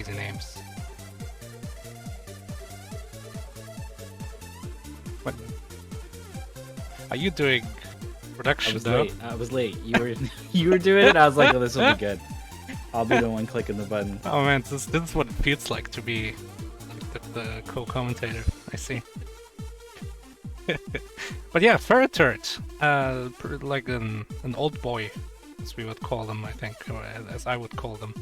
crazy names. What? Are you doing production? I was late. You were doing it. I was like, oh, this will be good. I'll be the one clicking the button. Oh man, this is what it feels like to be the co-commentator. I see. But yeah, FurretTurret, like an old boy, as we would call them, I think, or as I would call them,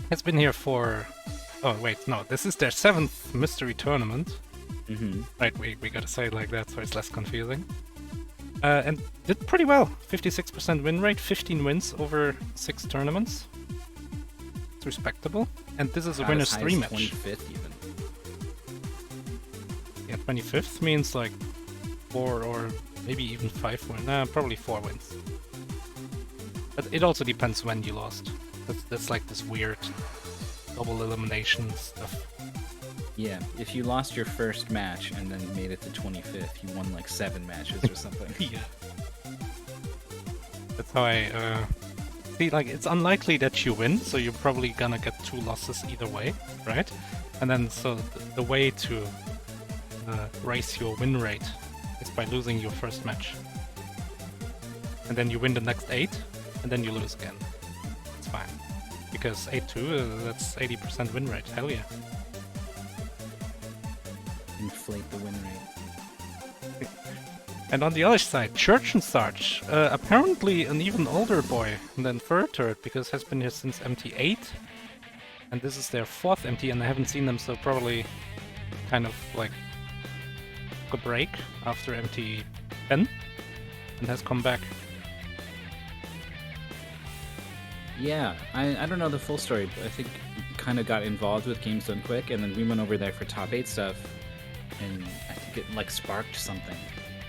has been here for. Oh wait, no, this is their 7th mystery tournament. Mm-hmm. Right, we gotta say it like that so it's less confusing. And did pretty well. 56% win rate, 15 wins over 6 tournaments. It's respectable. And this is a winner's 3 match. 25th even. Yeah, 25th means like 4 or maybe even 5 wins. Nah, probably 4 wins. But it also depends when you lost. That's like this weird double elimination stuff. Yeah, if you lost your first match and then made it to 25th, you won like 7 matches or something. Yeah. That's how I see, like, it's unlikely that you win, so you're probably gonna get 2 losses either way, right? And then, so the way to raise your win rate is by losing your first match. And then you win the next 8, and then you lose again. It's fine. Because 8-2, that's 80% win rate, hell yeah. Inflate the win rate. And on the other side, ChurchnSarge, apparently an even older boy than FurretTurret, because has been here since MT8, and this is their 4th MT, and I haven't seen them, so probably kind of like took a break after MT10, and has come back. Yeah, I don't know the full story, but I think kind of got involved with Games Done Quick, and then we went over there for top 8 stuff, and I think it like sparked something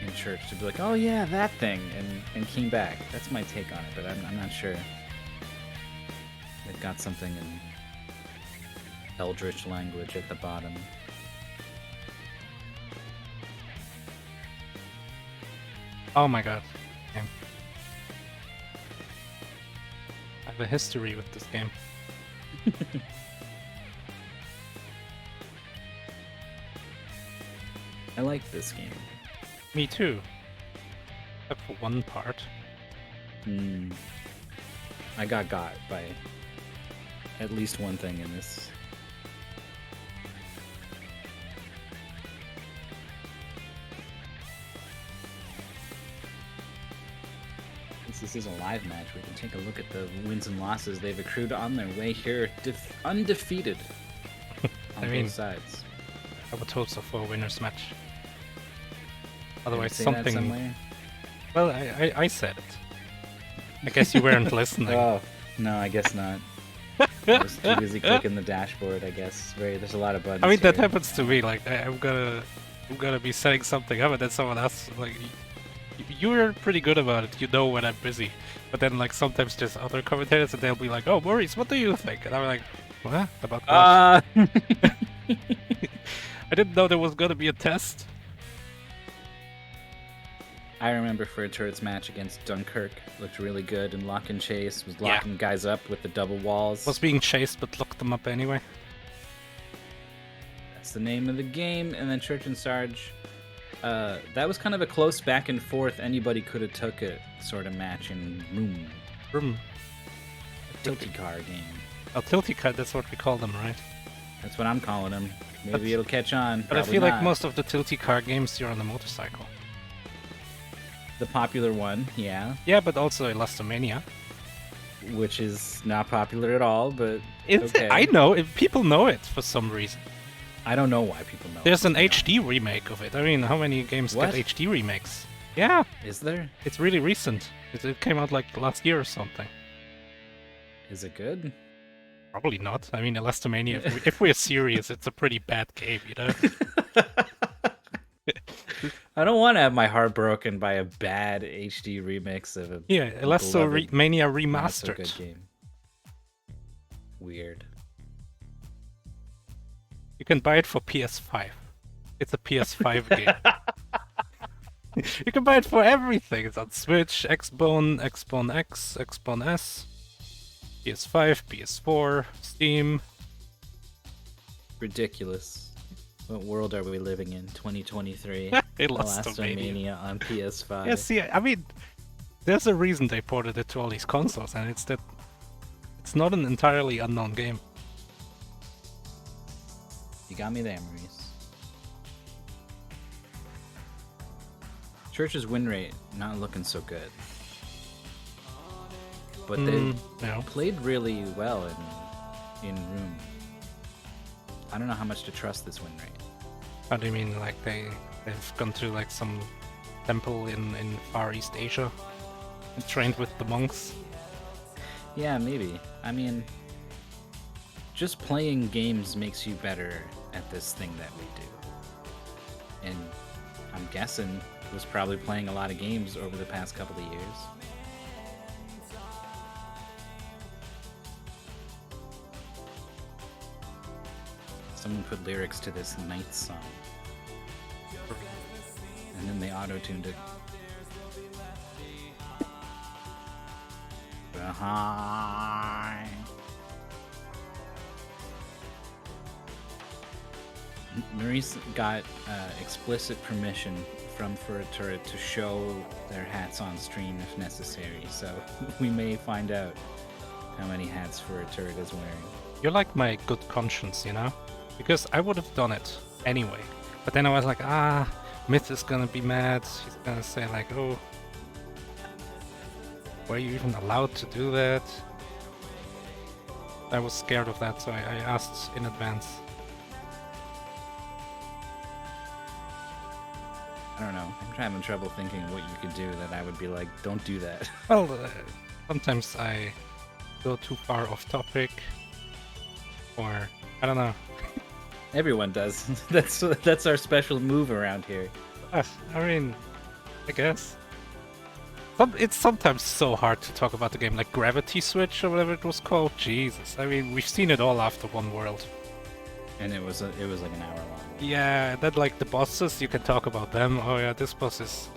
in church to be like, oh yeah, that thing, and came back. That's my take on it, but I'm not sure. It got something in Eldritch language at the bottom. Oh my god. Okay. I have a history with this game. I like this game. Me too. Except for one part. I got by at least one thing in this. Since this is a live match, we can take a look at the wins and losses they've accrued on their way here, undefeated on both sides. I would hope so for a winner's match. Otherwise, Say something. that somewhere? Well, I said it. I guess you weren't listening. Oh, no, I guess not. I was too busy clicking the dashboard, I guess. There's a lot of buttons. I mean, that here. happens to me. Like, I'm gonna be setting something up, and then someone else, like, you're pretty good about it. You know when I'm busy. But then, like, sometimes there's other commentators, and they'll be like, "Oh, Maurice, what do you think?" And I'm like, "What about what?" I didn't know there was gonna be a test. I remember FurretTurret's match against Dunkirk. Looked really good, and Lock and Chase was locking guys up with the double walls. Was being chased, but looked them up anyway. That's the name of the game. And then ChurchnSarge, that was kind of a close back and forth. Anybody could have took it sort of match in Room. A tilty car game. Oh, tilty car, that's what we call them, right? That's what I'm calling them. Maybe it'll catch on. But I feel like most of the tilty car games, you're on a motorcycle. The popular one, yeah. Yeah, but also Elastomania. Which is not popular at all, but It's, okay. I know, people know it for some reason. I don't know why people know There's it. an HD remake of it. I mean, how many games What? get HD remakes? Yeah, Is there? it's really recent. It came out like last year or something. Is it good? Probably not. I mean, Elastomania, if we're serious, it's a pretty bad game, you know? I don't want to have my heart broken by a bad HD remix of a Yeah, Elastomania beloved, not so Remastered. good game. Weird. You can buy it for PS5. It's a PS5 game. You can buy it for everything. It's on Switch, Xbone, Xbone X, Xbone S. PS5, PS4, Steam. Ridiculous. What world are we living in? 2023. Elastomania. on PS5. Yeah, see, I mean, there's a reason they ported it to all these consoles, and it's that it's not an entirely unknown game. You got me there, Maurice. Church's win rate not looking so good. But they Yeah. played really well in Room. I don't know how much to trust this win rate. How do you mean, like they've gone to like some temple in Far East Asia and trained with the monks? Yeah, maybe. I mean, just playing games makes you better at this thing that we do. And I'm guessing was probably playing a lot of games over the past couple of years. Someone put lyrics to this Night song. And then they auto-tuned it. Behind. Maurice got explicit permission from FurretTurret to show their hats on stream if necessary, so we may find out how many hats FurretTurret is wearing. You're like my good conscience, you know? Because I would have done it anyway. But then I was like, Myth is gonna be mad. He's gonna say like, oh, were you even allowed to do that? I was scared of that, so I asked in advance. I don't know. I'm having trouble thinking what you could do that I would be like, don't do that. Well, sometimes I go too far off topic, or I don't know. Everyone does. That's our special move around here. I mean, I guess. It's sometimes so hard to talk about the game, like Gravity Switch or whatever it was called. Jesus, I mean, we've seen it all after one world. And it was like an hour long. Yeah, that like the bosses, you can talk about them. Oh yeah, this boss is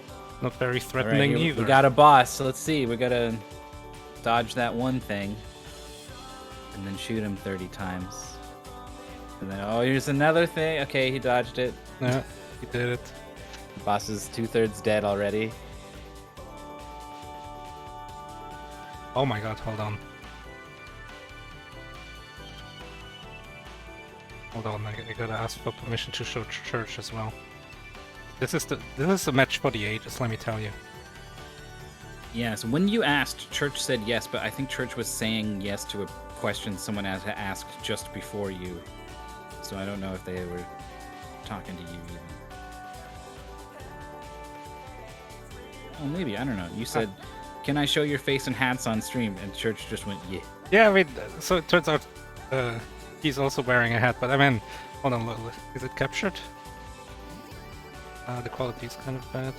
not very threatening Right, either. we got a boss, so let's see. We gotta dodge that one thing. And then shoot him 30 times. And then, oh, here's another thing. Okay, he dodged it. Yeah, he did it. The boss is 2/3 dead already. Oh my god, hold on. Hold on, I gotta ask for permission to show Church as well. This is a match for the ages, let me tell you. Yeah, so when you asked, Church said yes, but I think Church was saying yes to a question someone had asked just before you. So I don't know if they were talking to you even. Oh, maybe, I don't know. You said, can I show your face and hats on stream? And Church just went, yeah. Yeah, I mean, so it turns out he's also wearing a hat, but I mean, hold on, is it captured? The quality is kind of bad.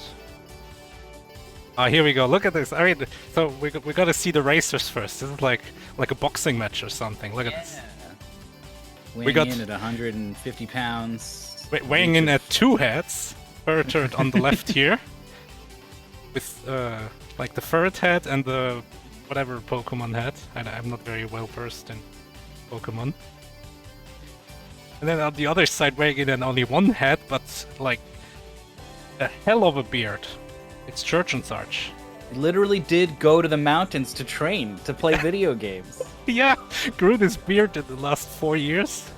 Ah, here we go. Look at this. I mean, so we gotta see the racers first. This is like a boxing match or something. Look at this. Weighing in at 150 pounds. Weighing in at 2 hats. FurretTurret on the left here, with like the Furret hat and the whatever Pokemon hat. I'm not very well versed in Pokemon. And then on the other side, weighing in at only 1 hat, but like a hell of a beard. It's ChurchnSarge. He literally did go to the mountains to train, to play video games. Yeah, grew this beard in the last 4 years.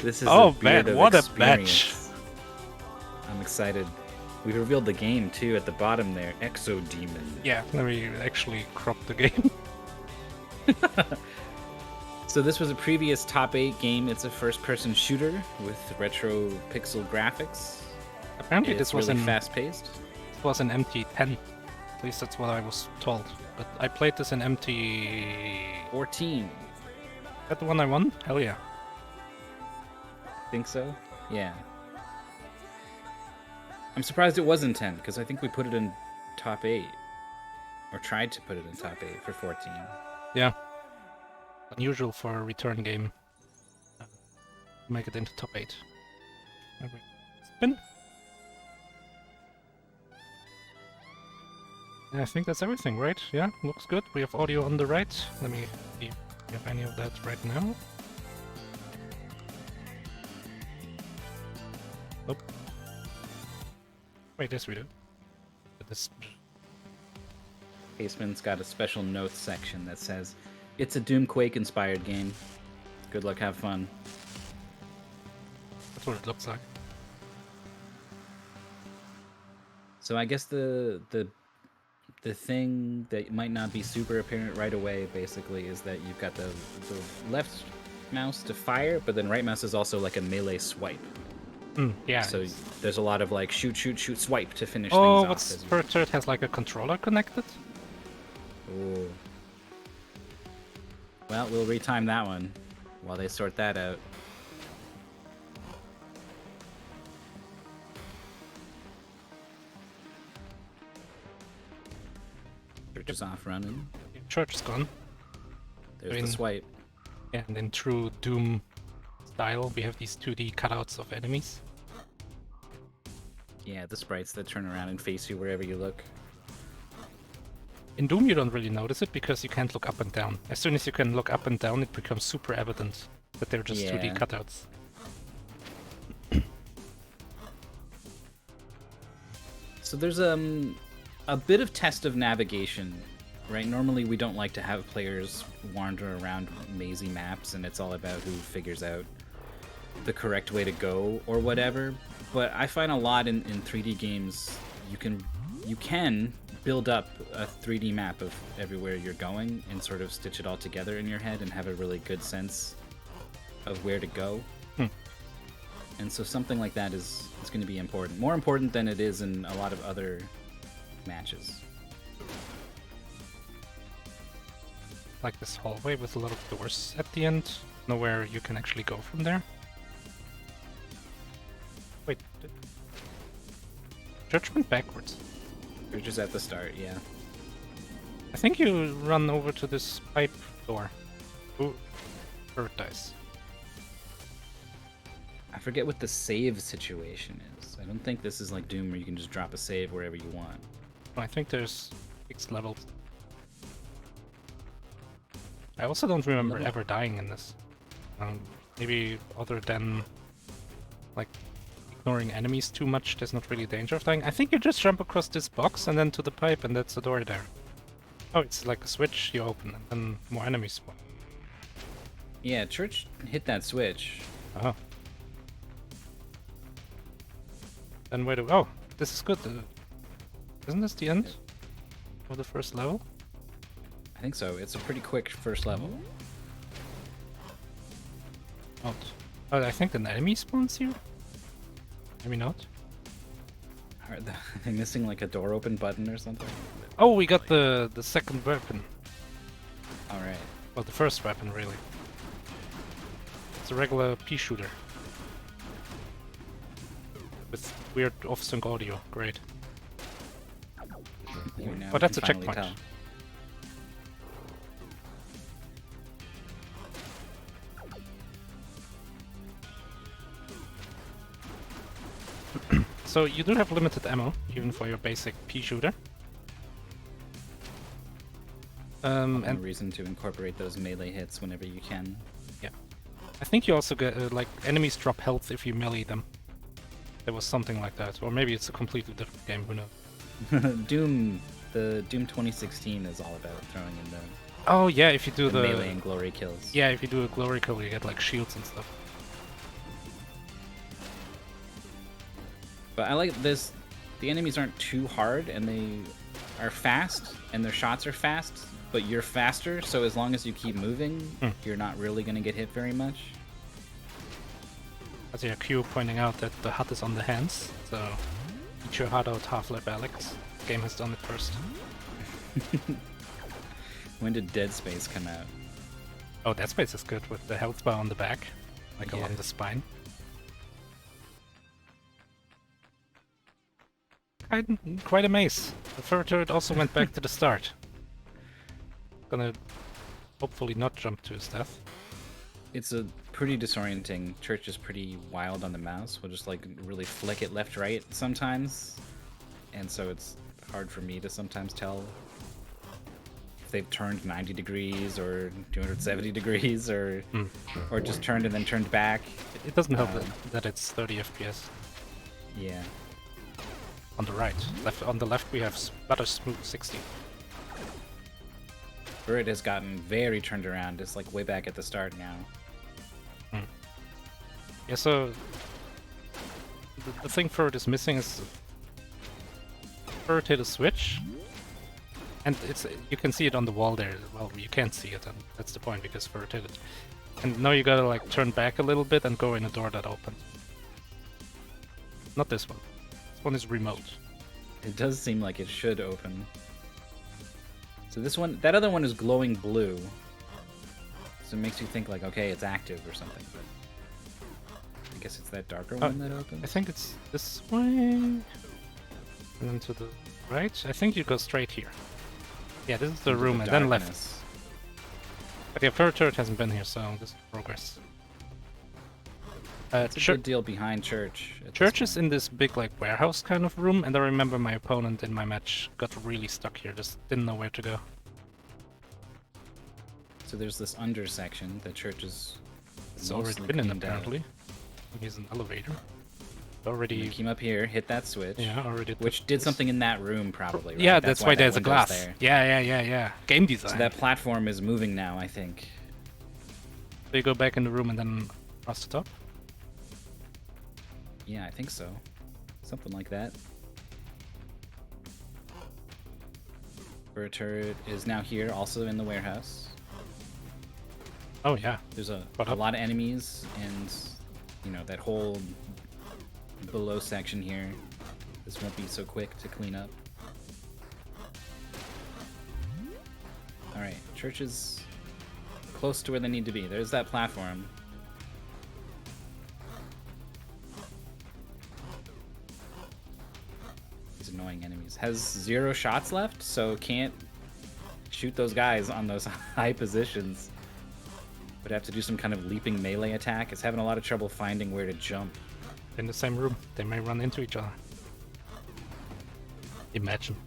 This is oh man, what a match! experience. I'm excited. We revealed the game too at the bottom there, Exodemon. Yeah, let me actually crop the game. So this was a previous top 8 game. It's a first-person shooter with retro pixel graphics. Apparently, It's this was really in fast-paced. It was an MT10. At least that's what I was told. But I played this in MT... 14. Is that the one I won? Hell yeah. Think so? Yeah. I'm surprised it wasn't 10, because I think we put it in top 8. Or tried to put it in top 8 for 14. Yeah. Unusual for a return game. Make it into top 8. Okay. Spin. I think that's everything, right? Yeah, looks good. We have audio on the right. Let me see if we have any of that right now. Oh. Wait, yes we do. But this... Basement's got a special notes section that says, "It's a Doom Quake inspired game. Good luck, have fun." That's what it looks like. So I guess the thing that might not be super apparent right away, basically, is that you've got the left mouse to fire, but then right mouse is also like a melee swipe. Yeah. So there's a lot of like shoot, shoot, shoot, swipe to finish oh, things what's off. FurretTurret has like a controller connected? Oh. Well, we'll retime that one while they sort that out. Church is off running. Church is gone. There's the swipe. Yeah, and in true Doom style, we have these 2D cutouts of enemies. Yeah, the sprites that turn around and face you wherever you look. In Doom, you don't really notice it because you can't look up and down. As soon as you can look up and down, it becomes super evident that they're just 2D cutouts. So there's a bit of test of navigation, right? Normally we don't like to have players wander around mazy maps and it's all about who figures out the correct way to go or whatever. But I find a lot in 3D games you can build up a 3D map of everywhere you're going and sort of stitch it all together in your head and have a really good sense of where to go. And so something like that is going to be important. More important than it is in a lot of other matches. Like this hallway with a lot of doors at the end. Nowhere you can actually go from there. Wait. Church went backwards. You're just at the start, yeah. I think you run over to this pipe door. Ooh. Bird dice. I forget what the save situation is. I don't think this is like Doom where you can just drop a save wherever you want. I think there's 6 levels. I also don't remember ever dying in this. Maybe other than like ignoring enemies too much, there's not really danger of dying. I think you just jump across this box and then to the pipe and that's the door there. Oh, it's like a switch you open and then more enemies spawn. Yeah, Church hit that switch. Oh. Then wait, oh, this is good. Isn't this the end of the first level? I think so. It's a pretty quick first level. Not. Oh, I think an enemy spawns here? Maybe not. Are they missing like a door open button or something? Oh, we got the second weapon. Alright. Well, the first weapon, really. It's a regular pea shooter. With weird off-sync audio. Great. Oh, that's a checkpoint. Tell. So you do have limited ammo, even for your basic pea shooter. And reason to incorporate those melee hits whenever you can. Yeah. I think you also get, like, enemies drop health if you melee them. There was something like that. Or maybe it's a completely different game, who knows. The Doom 2016 is all about throwing in the... Oh yeah, if you do the melee and glory kills. Yeah, if you do a glory kill, you get, like, shields and stuff. But I like this. The enemies aren't too hard, and they are fast, and their shots are fast, but you're faster, so as long as you keep moving, you're not really going to get hit very much. I see a Q pointing out that the hut is on the hands, so eat your heart out, Half-Life Alex. The game has done it first. When did Dead Space come out? Oh, Dead Space is good, with the health bar on the back, like along the spine. Quite a maze. The FurretTurret also went back to the start. Gonna hopefully not jump to his death. It's a pretty disorienting. Church is pretty wild on the mouse. We'll just like really flick it left right sometimes. And so it's hard for me to sometimes tell if they've turned 90 degrees or 270 degrees or just turned and then turned back. It doesn't help that it's 30 FPS. Yeah. On the right. On the left we have butter smooth 60. FurretTurret has gotten very turned around. It's like way back at the start now. Yeah, so the thing FurretTurret is missing is FurretTurret hit a switch, and you can see it on the wall there. Well, you can't see it, and that's the point because FurretTurret hit it. And now you gotta like turn back a little bit and go in a door that opens. Not this one. This one is remote. It does seem like it should open. So this one, that other one is glowing blue. So it makes you think like, okay, it's active or something. But I guess it's that darker one that opens. I think it's this way. And then to the right. I think you go straight here. Yeah, this is the Into room, the and then darkness. left. But yeah, FurretTurret hasn't been here, so this is progress. It's a good deal behind Church. Church is in this big like warehouse kind of room, and I remember my opponent in my match got really stuck here, just didn't know where to go. So there's this under section that Church is. It's already been in apparently. He's an elevator. Already came up here, hit that switch. Yeah, already. Which did something in that room probably. Right? Yeah, that's why there's a glass. There. Yeah. Game design. So that platform is moving now, I think. So you go back in the room and then across the top. Yeah, I think so. Something like that. FurretTurret is now here, also in the warehouse. Oh yeah. There's a lot of enemies, and you know that whole below section here. This won't be so quick to clean up. All right, Church is close to where they need to be. There's that platform. Annoying enemies. Has 0 shots left, so can't shoot those guys on those high positions. Would have to do some kind of leaping melee attack. It's having a lot of trouble finding where to jump. In the same room, they may run into each other. Imagine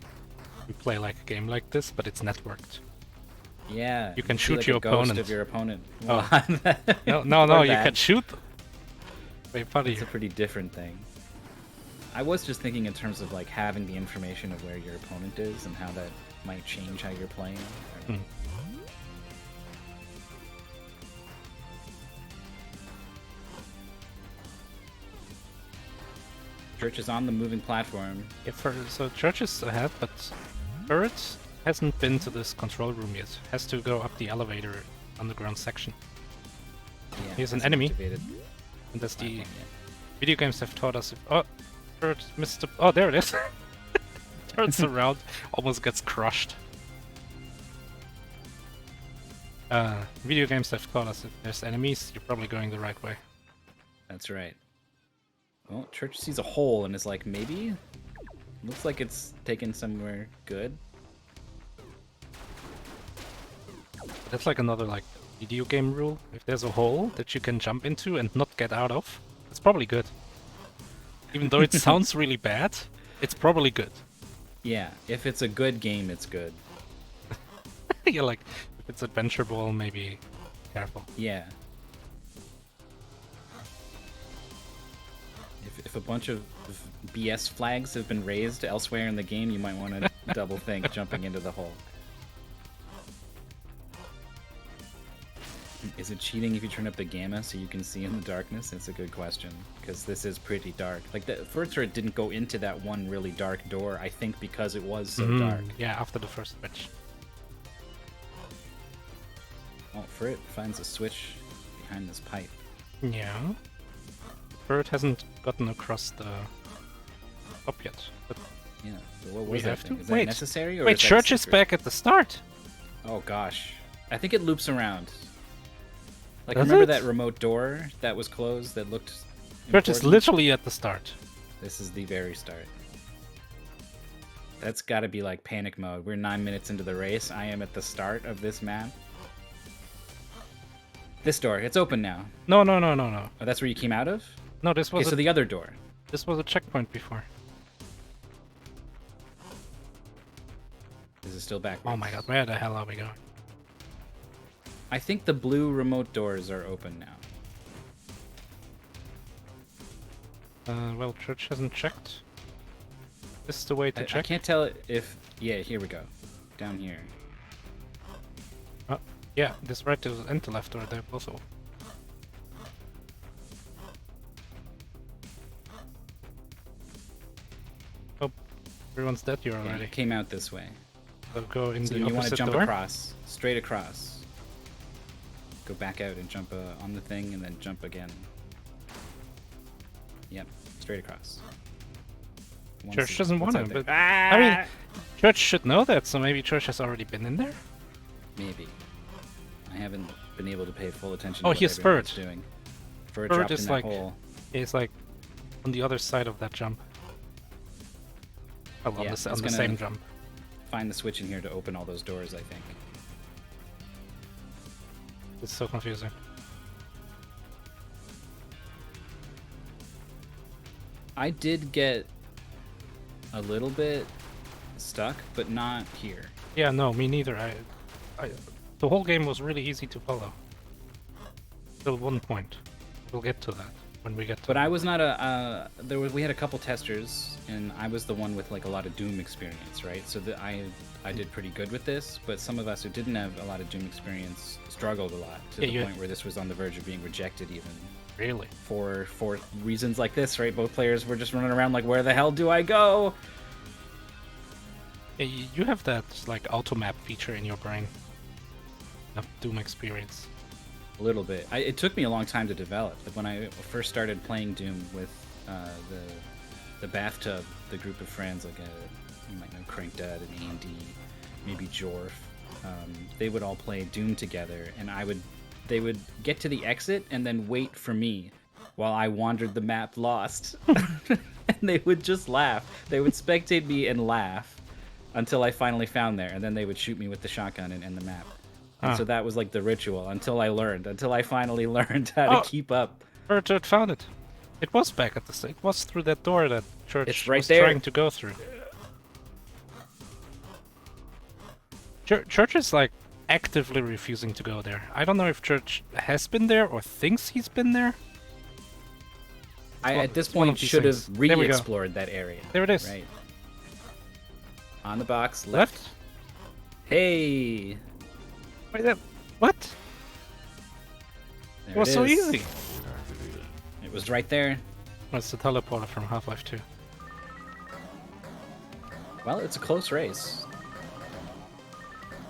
you play like a game like this, but it's networked. Yeah, you can shoot like your a ghost opponent. Of your opponent. Oh. no, you can shoot. Way funny. It's a pretty different thing. I was just thinking in terms of like having the information of where your opponent is and how that might change how you're playing. Church is on the moving platform. Yeah, so Church is ahead, but FurretTurret hasn't been to this control room yet. Has to go up the elevator underground section. Yeah, here's an enemy. Activated. And that's the video games have taught us. FurretTurret missed the. Oh, there it is. Turns around, almost gets crushed. Video games have taught us if there's enemies, you're probably going the right way. That's right. Well, Church sees a hole and is like, maybe? Looks like it's taken somewhere good. That's like another like video game rule. If there's a hole that you can jump into and not get out of, it's probably good. Even though it sounds really bad, it's probably good. Yeah, if it's a good game, it's good. Yeah, like if it's Adventure Ball, maybe careful. Yeah. If a bunch of BS flags have been raised elsewhere in the game, you might want to double think jumping into the hole. Is it cheating if you turn up the gamma so you can see in the darkness? It's a good question, because this is pretty dark. Like, the FurretTurret didn't go into that one really dark door, I think because it was so dark. Yeah, after the first switch. Well, FurretTurret finds a switch behind this pipe. Yeah. FurretTurret hasn't gotten across the top yet. But yeah, so what was we that have thing? to Is wait. That necessary? Or wait, is that Church is back at the start. Oh gosh, I think it loops around. Like, Does remember it? that remote door that was closed that looked Church is literally at the start. This is the very start. That's got to be like panic mode. We're 9 minutes into the race. I am at the start of this map. This door, it's open now. No. Oh, that's where you came out of? No, this was Okay, so the other door. this was a checkpoint before. still backwards. Oh my god, where the hell are we going? I think the blue remote doors are open now. Well, Church hasn't checked. This is the way to I check. can't tell if... Yeah, here we go. Down here. Oh, yeah, this right and the left door, they're both open. Oh, everyone's dead here Okay, already. it came out this way. So go in So the you want to opposite jump door. across, straight across. Go back out and jump on the thing, and then jump again. Yep, straight across. I wanna Church see doesn't what's want out to, there. but I mean, Church should know that, so maybe Church has already been in there? Maybe. I haven't been able to pay full attention Oh, to what here's everyone's Furret. doing. Furret Furret dropped is in that like- hole. It's like on the other side of that jump. Well, Yeah, on it's the gonna- same jump. Find the switch in here to open all those doors, I think. It's so confusing. I did get a little bit stuck, but not here. Yeah, no, me neither. The whole game was really easy to follow. Till one point. We'll get to that when we get to But I was not a. We had a couple testers, and I was the one with like a lot of Doom experience, right? So that I did pretty good with this. But some of us who didn't have a lot of Doom experience struggled a lot to the point where this was on the verge of being rejected, even Really? for reasons like this, right? Both players were just running around like, where the hell do I go? Yeah, you have that like auto map feature in your brain. Of Doom experience. A little bit. It took me a long time to develop. Like when I first started playing Doom with the bathtub, the group of friends, like you might know Crank Dad and Andy, maybe Jorf. They would all play Doom together, and they would get to the exit and then wait for me while I wandered the map lost. And they would just laugh. They would spectate me and laugh until I finally found there, and then they would shoot me with the shotgun and end the map. And so that was like the ritual until I finally learned how to keep up. FurretTurret found it. It was back at the. It was through that door that Church It's right was there. trying to go through. Church is like actively refusing to go there. I don't know if Church has been there or thinks he's been there. I at this it's one point of these should have things. There we go. re-explored that area. There it is. Right. On the box, left. Left? Hey! Wait, what? There It was it so is. easy. It was right there. That's the teleporter from Half-Life 2. Well, it's a close race.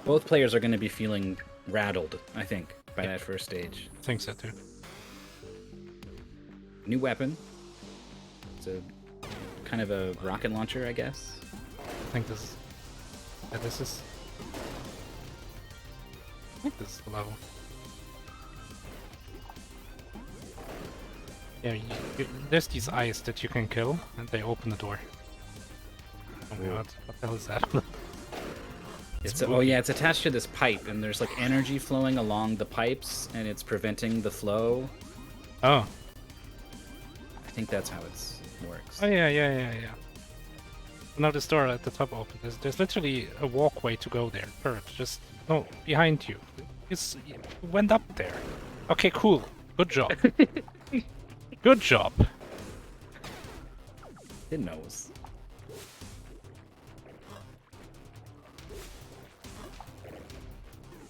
Both players are going to be feeling rattled, I think, by that first stage. I think so too. New weapon. It's a kind of a rocket launcher, I guess. I think this is. Yeah, this is. I think this is the level. Yeah, there's these eyes that you can kill, and they open the door. Oh my god, what the hell is that? Oh yeah, it's attached to this pipe, and there's like energy flowing along the pipes, and it's preventing the flow. Oh. I think that's how it works. Oh yeah. Now this door at the top open. There's literally a walkway to go there. Turret, just behind you. You went up there. Okay, cool. Good job. Good job. It knows.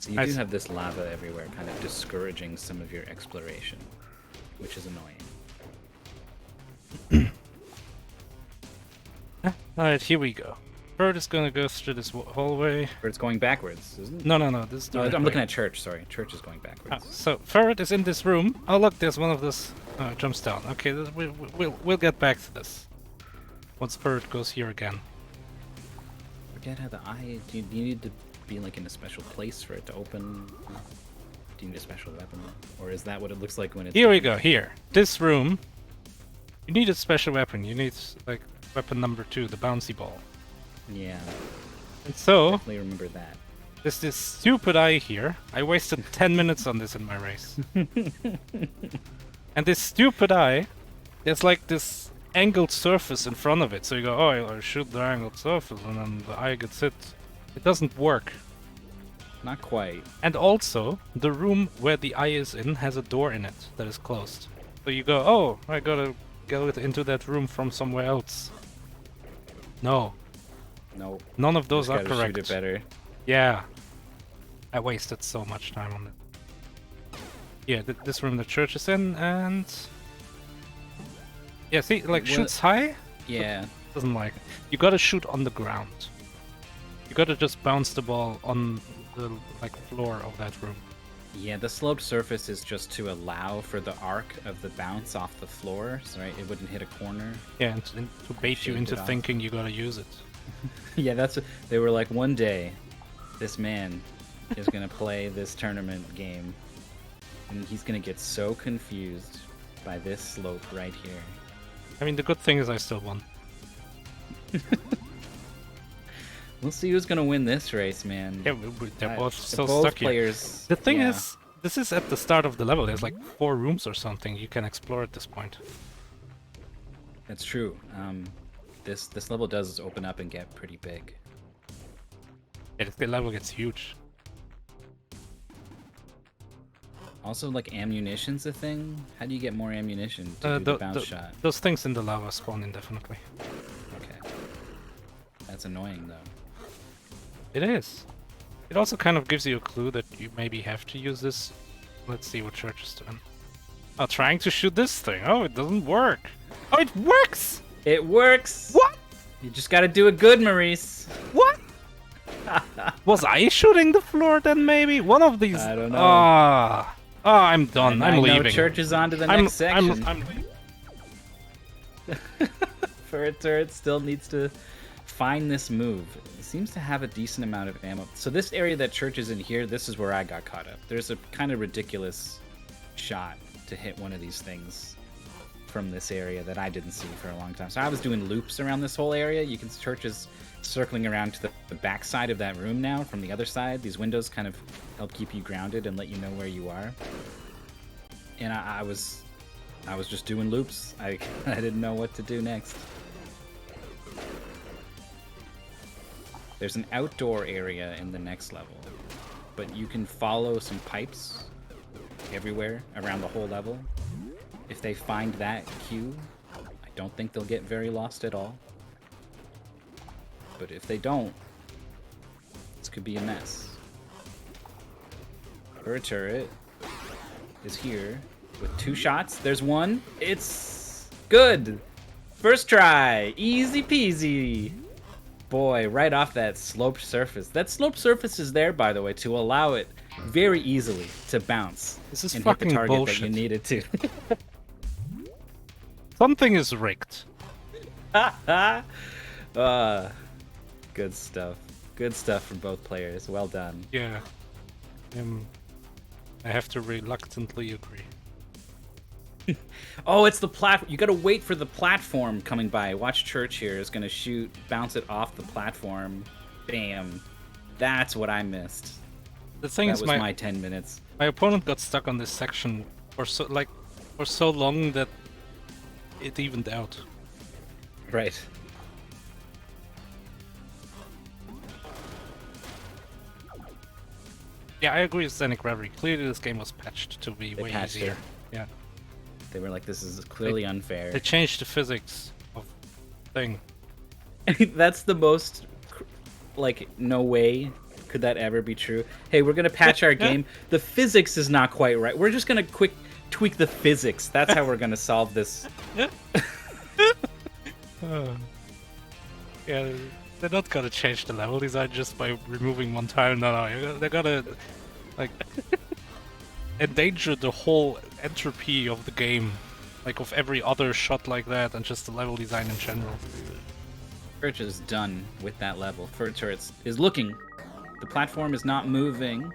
So you do have this lava everywhere, kind of discouraging some of your exploration, which is annoying. Alright, here we go. Bird is gonna go through this hallway. But it's going backwards, isn't it? No, this is the No, right I'm way. looking at Church, sorry. Church is going backwards. So Ferret is in this room. Oh look, there's one of those jumps down. Okay, we'll get back to this once Ferret goes here again. Forget how the eye... Do you need to be like in a special place for it to open? Do you need a special weapon? Or is that what it looks like when it's... Here we go. Here, this room. You need a special weapon. You need like weapon number 2, the bouncy ball. Yeah, And so definitely remember that. there's this stupid eye here. I wasted 10 minutes on this in my race. And this stupid eye, there's like this angled surface in front of it. So you go, oh, I shoot the angled surface, and then the eye gets hit It doesn't work. Not quite. And also, the room where the eye is in has a door in it that is closed. So you go, oh, I gotta go into that room from somewhere else. No. No. None of those are Just gotta correct. shoot it better. Yeah. I wasted so much time on it. Yeah, this room the church is in, and... Yeah, see, like, shoots high? Yeah. Doesn't like it. You gotta shoot on the ground. You gotta just bounce the ball on the, like, floor of that room. Yeah, the sloped surface is just to allow for the arc of the bounce off the floor, so right, it wouldn't hit a corner. Yeah, and to bait you into thinking you gotta use it. Yeah, that's what, they were like, one day, this man is gonna play this tournament game, and he's gonna get so confused by this slope right here. I mean, the good thing is I still won. We'll see who's gonna win this race, man. Yeah, they're both so both stuck players. here. The thing yeah. is, this is at the start of the level. There's like 4 rooms or something you can explore at this point. That's true. This level does open up and get pretty big. Yeah, the level gets huge. Also, like, ammunition's a thing. How do you get more ammunition to do the bounce shot? Those things in the lava spawn indefinitely. Okay. That's annoying, though. It is. It also kind of gives you a clue that you maybe have to use this. Let's see what Church is doing. Oh, trying to shoot this thing. Oh, it doesn't work. Oh, it works! It works! What? You just gotta do it good, Maurice. What? Was I shooting the floor then, maybe? One of these... I don't know. Ah. Oh, I'm done. And I'm I know leaving. Church is on to the next section. I'm FurretTurret still needs to find this move. He seems to have a decent amount of ammo. So this area that Church is in here, this is where I got caught up. There's a kind of ridiculous shot to hit one of these things from this area that I didn't see for a long time. So I was doing loops around this whole area. You can Church is circling around to the back side of that room now from the other side. These windows kind of help keep you grounded and let you know where you are. And I was just doing loops. I didn't know what to do next. There's an outdoor area in the next level, but you can follow some pipes everywhere around the whole level. If they find that cue, I don't think they'll get very lost at all. But if they don't, this could be a mess. FurretTurret is here with 2 shots. There's one. It's good. First try. Easy peasy. Boy, right off that sloped surface. That sloped surface is there, by the way, to allow it very easily to bounce. This is and hit fucking the target bullshit. that you needed to. Something is rigged. Good stuff. Good stuff from both players. Well done. Yeah. I have to reluctantly agree. Oh, it's the platform. You gotta wait for the platform coming by. Watch Church here is gonna shoot, bounce it off the platform. Bam. That's what I missed. The thing That is, was my 10 minutes. my opponent got stuck on this section for so long that it evened out. Right. Yeah, I agree with Scenic Reverie. Clearly, this game was patched to be way patched easier. it. Yeah. They were like, this is clearly unfair. They changed the physics of thing. That's the most, like, no way could that ever be true. Hey, we're gonna patch our game. The physics is not quite right. We're just gonna quick tweak the physics. That's how we're gonna solve this. Yeah, they're not gonna change the level design just by removing one tile. No, they're gonna, like, endanger the whole entropy of the game, like of every other shot like that, and just the level design in general. Church is done with that level. FurretTurret is looking. The platform is not moving,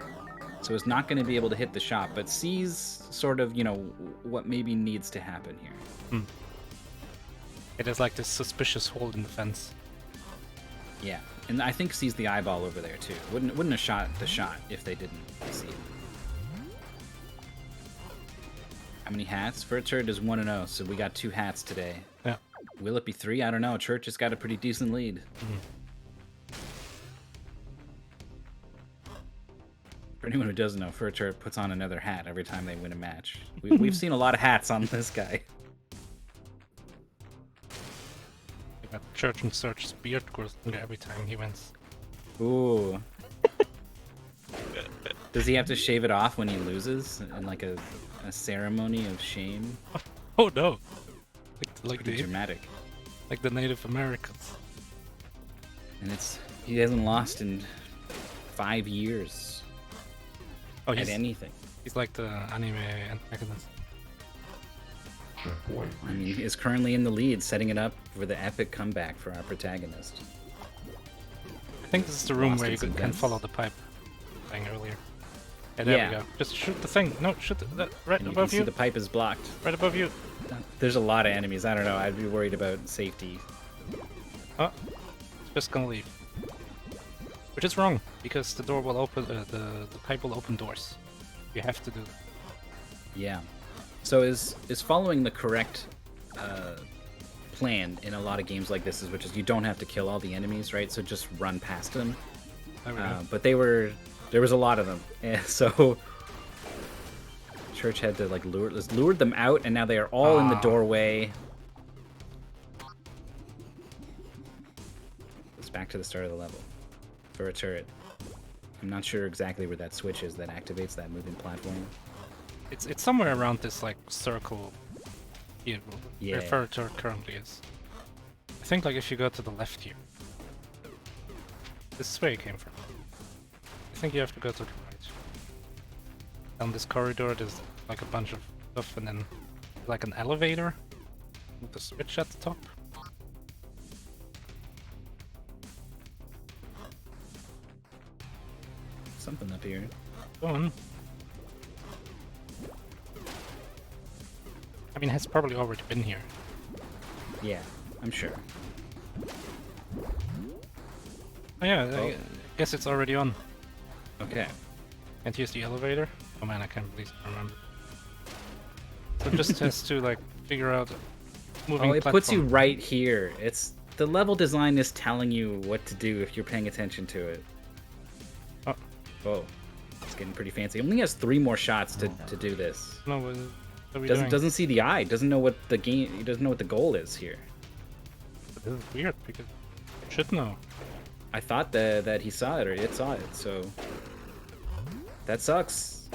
so it's not going to be able to hit the shot, but sees sort of, you know, what maybe needs to happen here. It is like this suspicious hole in the fence. Yeah, and I think sees the eyeball over there too. Wouldn't have shot the shot if they didn't see it. How many hats? FurretTurret is 1-0, so we got 2 hats today. Yeah. Will it be 3? I don't know. Church has got a pretty decent lead. anyone who doesn't know, FurretTurret puts on another hat every time they win a match. We've seen a lot of hats on this guy. ChurchnSarge's beard grows longer every time he wins. Ooh. Does he have to shave it off when he loses in like a ceremony of shame? Oh no! Like Pretty dramatic. Like the Native Americans. And he hasn't lost in 5 years. Oh, at anything. He's like the anime antagonist. I mean, he is currently in the lead, setting it up for the epic comeback for our protagonist. I think this is the room Lost where you in some can vents. follow the pipe thing earlier. Yeah, there we go. Just shoot the thing. No, shoot that right And you above can see the pipe is blocked. Right above you. There's a lot of enemies. I don't know. I'd be worried about safety. Oh, it's just gonna leave. Which is wrong, because the door will open. The pipe will open doors. You have to do that. Yeah. So is following the correct plan in a lot of games like this is, which is you don't have to kill all the enemies, right? So just run past them. There we go. But there was a lot of them, and so Church had to like lured them out, and now they are all in the doorway. It's back to the start of the level. FurretTurret. I'm not sure exactly where that switch is that activates that moving platform. It's somewhere around this like circle here where Yeah. FurretTurret currently is. I think like if you go to the left here. This is where you came from. I think you have to go to the right. Down this corridor there's like a bunch of stuff and then like an elevator with a switch at the top. Something up here. Go on. I mean, has probably already been here. Yeah, I'm sure. Oh yeah, I Oh. guess it's already on. Okay. Can't use the elevator? Oh man, I can't really remember. So it just has to like figure out moving Oh, it puts you platform. right here. It's the level design is telling you what to do if you're paying attention to it. Oh. Oh, it's getting pretty fancy. It only has 3 more shots to do this. No, what are we Doesn't doing? doesn't see the eye. Doesn't know what the game. He doesn't know what the goal is here. This is weird because it should know. I thought that he saw it or it saw it. So that sucks.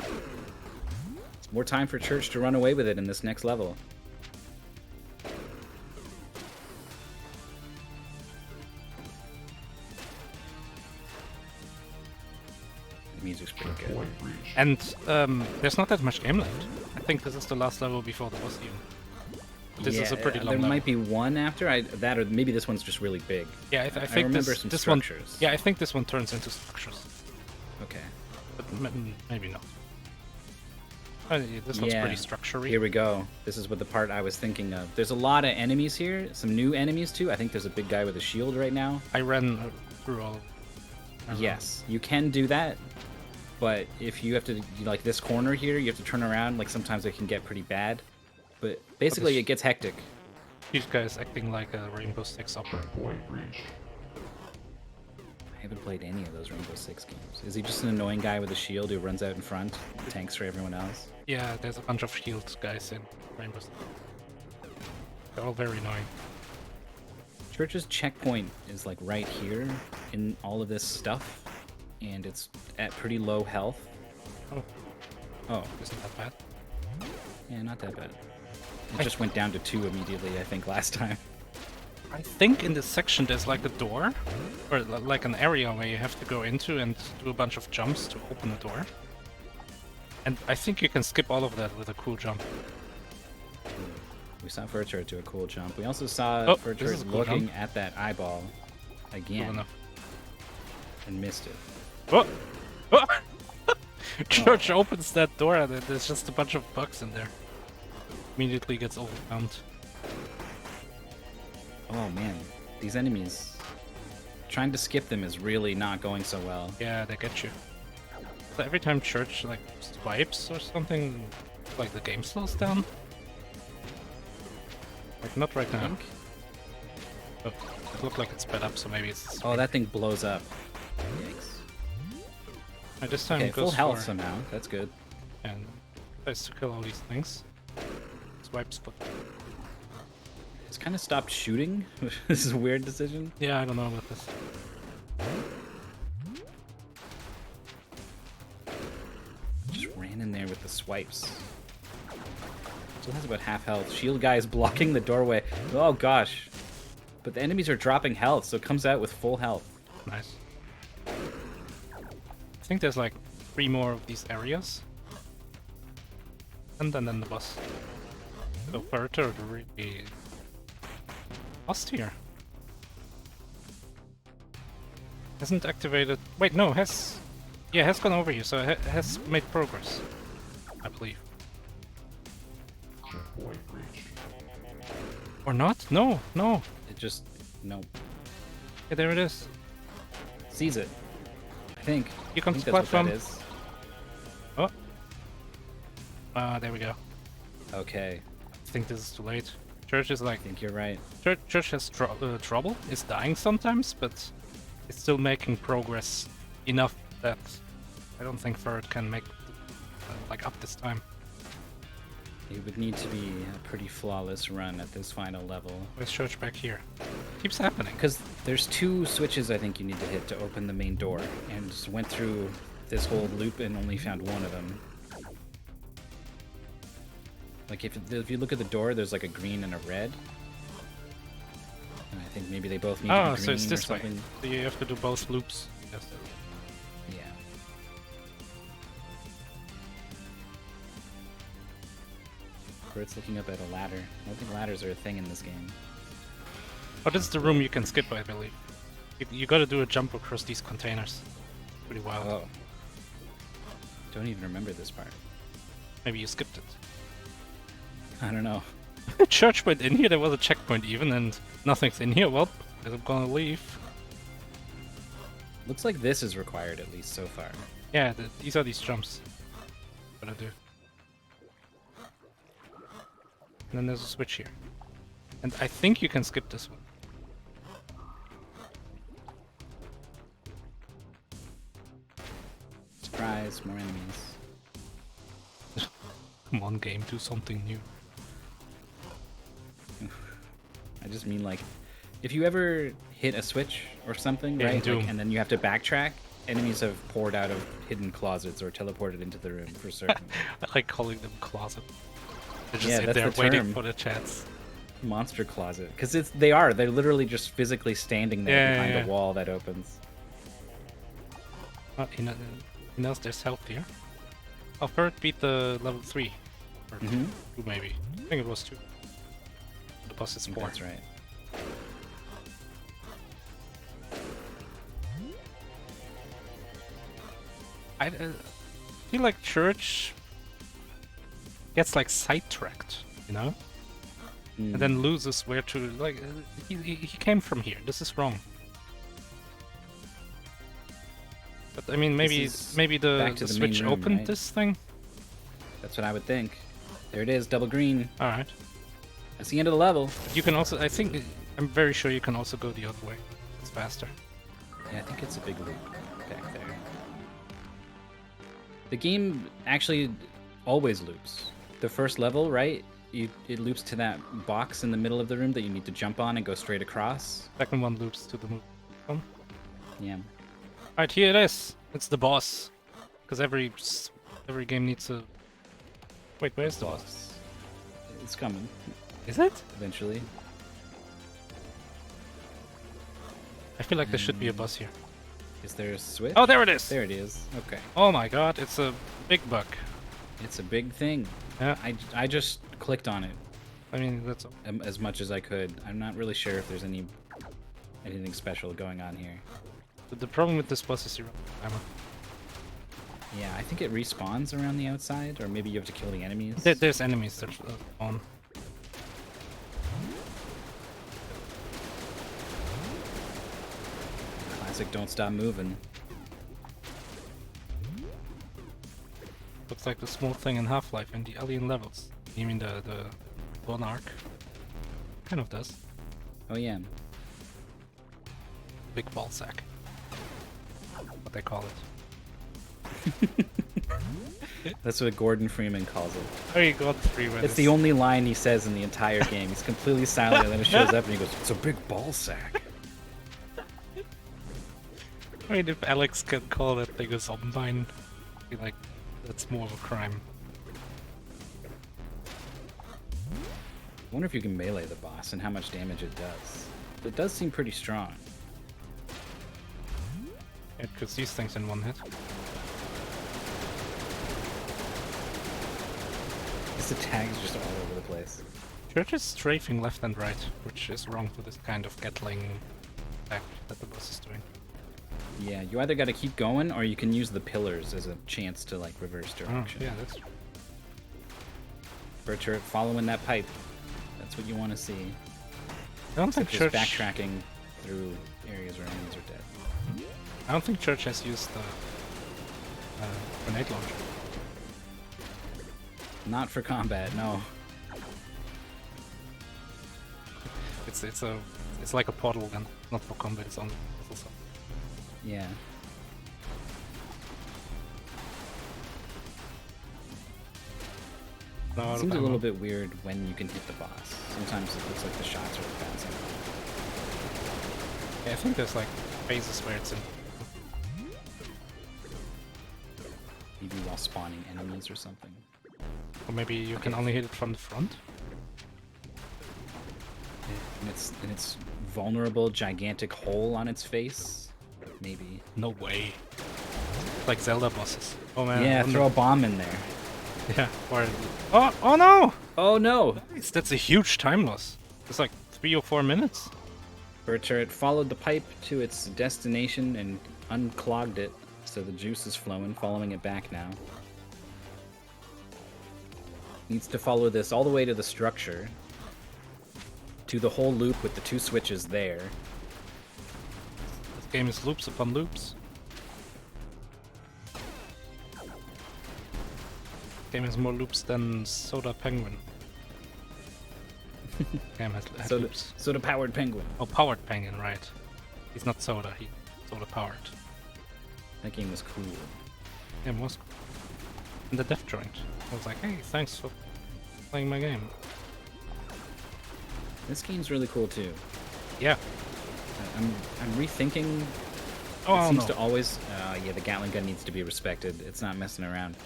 It's more time for Church to run away with it in this next level. The music's pretty good. And there's not that much game left. I think this is the last level before the boss even. This is a pretty long There level. might be one after that, or maybe this one's just really big. Yeah, I think remember this, some this structures. one. Yeah, I think this one turns into structures, Okay. but maybe not. Oh, yeah, this one's Yeah. pretty structure-y. Here we go. This is what the part I was thinking of. There's a lot of enemies here. Some new enemies too. I think there's a big guy with a shield right now. I ran through all. Yes, you can do that. But if you have to, like this corner here, you have to turn around. Like sometimes it can get pretty bad. But basically, it gets hectic. These guys acting like a Rainbow Six opera. I haven't played any of those Rainbow Six games. Is he just an annoying guy with a shield who runs out in front, tanks for everyone else? Yeah, there's a bunch of shield guys in Rainbow Six. They're all very annoying. Church's checkpoint is like right here in all of this stuff, and it's at pretty low health. Oh, Oh, isn't that bad? yeah, not that bad. It just went down to 2 immediately, I think, last time. I think in this section there's like a door, or like an area where you have to go into and do a bunch of jumps to open a door. And I think you can skip all of that with a cool jump. We saw FurretTurret do a cool jump. We also saw Oh, this is a FurretTurret cool looking jump. at that eyeball Cool again enough. and missed it. Oh! Oh! Church opens that door and there's just a bunch of bugs in there. Immediately gets overwhelmed. Oh man, these enemies. Trying to skip them is really not going so well. Yeah, they get you. So every time Church like swipes or something, like the game slows down. Like not right now. Oh, it looked like it's sped up, so maybe it's. Oh, that thing blows up. Yikes. This time Okay, goes full health for, somehow. That's good. and tries to kill all these things. Swipes foot. It's kind of stopped shooting. This is a weird decision. Yeah, I don't know about this. Just ran in there with the swipes. Still has about half health. Shield guy is blocking the doorway. Oh gosh. But the enemies are dropping health, so it comes out with full health. Nice. I think there's like 3 more of these areas. And then the boss. So FurretTurret really lost here. Hasn't activated. Wait, no, has. Yeah, has gone over here, so it has made progress. I believe. Or not? No, no. It just no Yeah, there it is. sees it. I think. Here I comes think that's what platform. that is. Oh. There we go. Okay, I think this is too late. Church is like. I think you're right. Church has trouble. It's dying sometimes, but it's still making progress enough that I don't think Furret can make like up this time. It would need to be a pretty flawless run at this final level. Where's Church back here? Keeps happening. Because there's 2 switches I think you need to hit to open the main door, and just went through this whole loop and only found one of them. Like if you look at the door, there's like a green and a red. And I think maybe they both need to be Oh, green so it's or this way. something. So you have to do both loops. Yes. Yeah. Bert's looking up at a ladder. I don't think ladders are a thing in this game. Oh, this is the room you can skip, I believe. You gotta do a jump across these containers. Pretty wild. Oh. Don't even remember this part. Maybe you skipped it. I don't know. Church went in here, there was a checkpoint even, and nothing's in here. Well, guess I'm gonna leave. Looks like this is required at least so far. Yeah, these are these jumps. What I do. And then there's a switch here. And I think you can skip this one. Surprise, more enemies. Come on, game, do something new. I just mean like, if you ever hit a switch or something, Yeah, in right? Doom. Like, and then you have to backtrack, enemies have poured out of hidden closets or teleported into the room for certain. I like calling them closet. They're just Yeah, in that's there the waiting term. for the chance. Monster closet. Because they're literally just physically standing there Yeah, behind yeah. a wall that opens. Oh, he knows there's health here. Oh, Furret beat the level 3. Or Mhm. 2 maybe. I think it was 2. The boss is I think 4. that's right. I feel like Church gets like sidetracked, you know? And then loses where to, like, he came from here. This is wrong. But I mean, maybe is maybe back the to the main switch room, opened right? this thing. That's what I would think. There it is, double green. All right. That's the end of the level. You can also, I think, I'm very sure you can also go the other way. It's faster. Yeah, I think it's a big loop back there. The game actually always loops. The first level, right? It loops to that box in the middle of the room that you need to jump on and go straight across. Second one loops to the move. Yeah. Alright, here it is. It's the boss. Because every game needs a. Wait, where's the boss? It's coming Is it? eventually. I feel like there should be a boss here. Is there a switch? Oh, there it is! There it is. Okay. Oh my god, it's a big bug. It's a big thing. Yeah, I just clicked on it I mean, that's. as much as I could. I'm not really sure if there's anything special going on here. The problem with this boss is your ammo. Yeah, I think it respawns around the outside, or maybe you have to kill the enemies. There's enemies that on. Classic don't stop moving. Looks like the small thing in Half-Life in the alien levels. You mean the Monarch? Kind of does. Oh yeah. Big ball sack. What they call it. That's what Gordon Freeman calls it. Oh, you got 3 minutes. It's the only line he says in the entire game. He's completely silent, and then it shows up, and he goes, "It's a big ball sack." I mean, if Alex can call that thing a zombine, I feel like that's more of a crime. I wonder if you can melee the boss and how much damage it does. It does seem pretty strong. It cuts these things in 1 hit. This attack is just all over the place. Church is strafing left and right, which is wrong for this kind of Gatling attack that the boss is doing. Yeah, you either got to keep going, or you can use the pillars as a chance to like reverse direction. Oh, yeah, that's FurretTurret following that pipe. That's what you want to see. I don't think Except Church. just backtracking through areas where enemies are dead. I don't think Church has used the grenade launcher. Not for combat, no. It's like a portal gun, not for combat. It's on also. Yeah. No, It seems a little bit weird when you can hit the boss. Sometimes it looks like the shots are bouncing. Yeah, I think there's like phases where it's in. Maybe while spawning enemies or something. Or maybe you can only hit it from the front. And it's vulnerable, gigantic hole on its face. Maybe. No way. Like Zelda bosses. Oh man. Yeah, I throw a wonder- bomb in there. Yeah. Or oh no! Oh no! That's a huge time loss. It's like 3 or 4 minutes. FurretTurret followed the pipe to its destination and unclogged it, so the juice is flowing, following it back now. Needs to follow this all the way to the structure, to the whole loop with the 2 switches there. This game is loops upon loops. This game has more loops than Soda Penguin. Game has loops. Soda powered penguin. Oh, Powered Penguin, right. He's not Soda, he's Soda Powered. That game was cool. Yeah, it was cool. And the Death Joint. I was like, hey, thanks for playing my game. This game's really cool too. Yeah. I'm rethinking. Oh, It seems no. to always. Yeah, the Gatling gun needs to be respected. It's not messing around.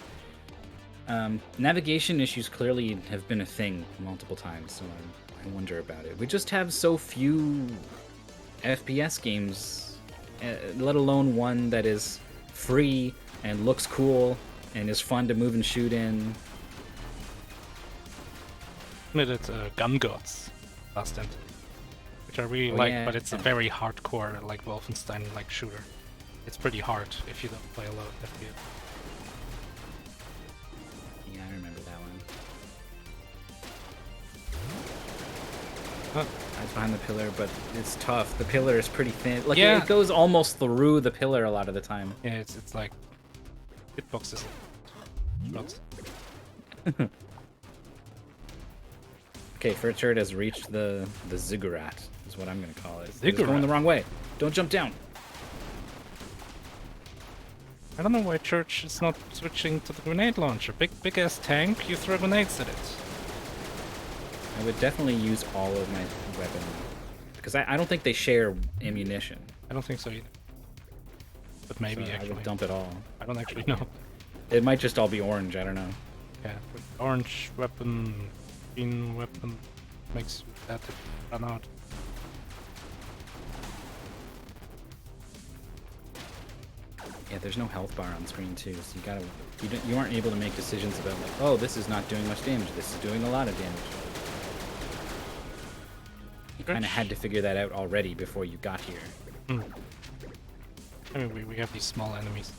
Navigation issues clearly have been a thing multiple times, so I wonder about it. We just have so few FPS games, let alone one that is free and looks cool and is fun to move and shoot in. Committed Gun Gods last end, which I really Oh, like, yeah. but it's a very hardcore, like Wolfenstein-like shooter. It's pretty hard if you don't play a lot of FPS. Yeah, I remember that one. Huh. Hides behind the pillar, but it's tough. The pillar is pretty thin. Like Yeah. it goes almost through the pillar a lot of the time. Yeah, it's like hitboxes. Shots. Okay, FurretTurret has reached the ziggurat, is what I'm gonna call it. It's Ziggurat? going the wrong way. Don't jump down. I don't know why Church is not switching to the grenade launcher. Big ass tank, you throw grenades at it. I would definitely use all of my weapon because I don't think they share ammunition. I don't think so either. But maybe So I actually. would dump it all. I don't actually know. It might just all be orange. I don't know. Yeah, with orange weapon, green weapon makes that run out. Yeah, there's no health bar on screen too, so you aren't able to make decisions about like, oh, this is not doing much damage. This is doing a lot of damage. You kind of had to figure that out already before you got here. I mean, we have these small enemies.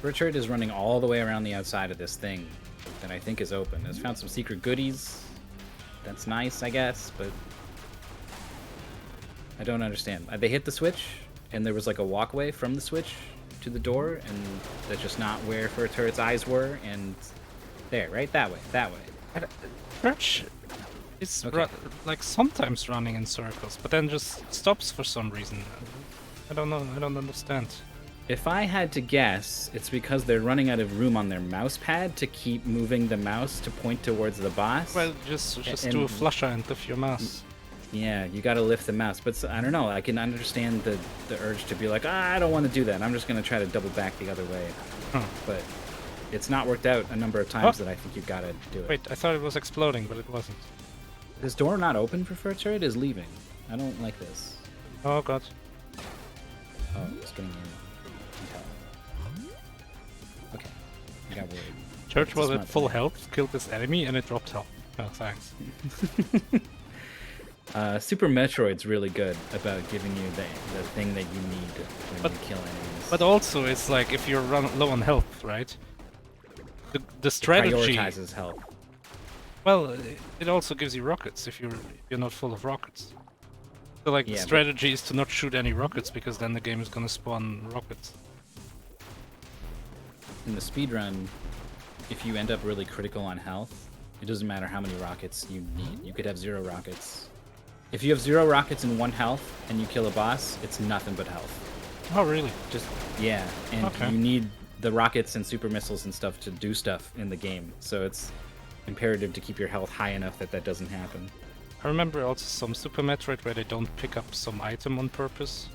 FurretTurret is running all the way around the outside of this thing that I think is open. It's found some secret goodies. That's nice, I guess, but I don't understand. They hit the switch, and there was like a walkway from the switch to the door, and that's just not where FurretTurret's eyes were, and there, right? That way. Church is Okay. like sometimes running in circles, but then just stops for some reason. I don't know. I don't understand. If I had to guess, it's because they're running out of room on their mouse pad to keep moving the mouse to point towards the boss. Well, just do a flusher and lift your mouse. Yeah, you gotta lift the mouse. But I don't know, I can understand the urge to be like, I don't want to do that. I'm just gonna try to double back the other way. Huh. But it's not worked out a number of times that I think you gotta do it. Wait, I thought it was exploding, but it wasn't. This door not open for FurretTurret is leaving. I don't like this. Oh god. Oh, it's getting in. Okay, I got worried. Church was at full health, killed this enemy, and it dropped health. Oh, thanks. Super Metroid's really good about giving you the thing that you need when you kill enemies. But also, it's like if you're low on health, right? The strategy prioritizes health. Well, it also gives you rockets if you're not full of rockets. So like the strategy is to not shoot any rockets because then the game is gonna spawn rockets. In the speedrun, if you end up really critical on health, it doesn't matter how many rockets you need. You could have 0 rockets. If you have 0 rockets and 1 health and you kill a boss, it's nothing but health. Oh, really? Yeah, and you need the rockets and super missiles and stuff to do stuff in the game. So it's imperative to keep your health high enough that doesn't happen. I remember also some Super Metroid where they don't pick up some item on purpose.